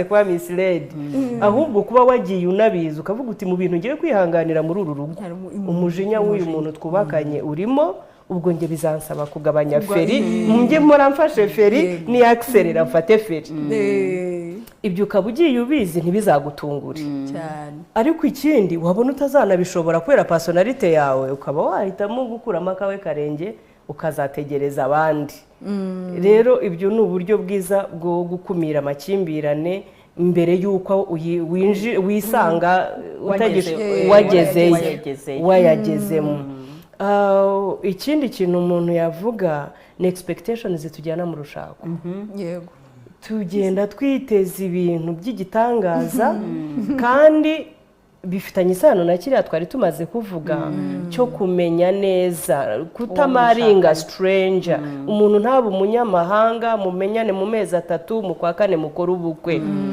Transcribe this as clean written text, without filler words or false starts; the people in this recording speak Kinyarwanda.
ushatse kuba misled ahubwo kuba wagiye unabizi ukavuga uti mu bintu ngiye kwihanganira muri uru rugo umujinya w'uyu muntu twubakanye urimo ubwo nge bizansaba kugabanya feri mujye mpora mfashe feri ni accelerate mfate feri ibyo ukaba ugiye ubizi ntibizagutungure cyane ariko ikindi wabona utazanabishobora kubera personality yawe ukaba wahitamo gukuramo akawe karenge ukazategereza abandi rero ibyo ni uburyo bwiza bwo gukumira amakimbirane mbere y'uko wisanga wayagezemo ikindi kintu umuntu yavuga ni expectations zitujyana mu rushako yego tugenda twiteza ibintu by'igitangaza kandi bifitanye isano na kiriya twari tumaze kuvuga cyo kumenya neza kutamaringa stranger umuntu ntaba umunyamahanga mumenyane mu mezi 3 mu kwa 4 mukora ubukwe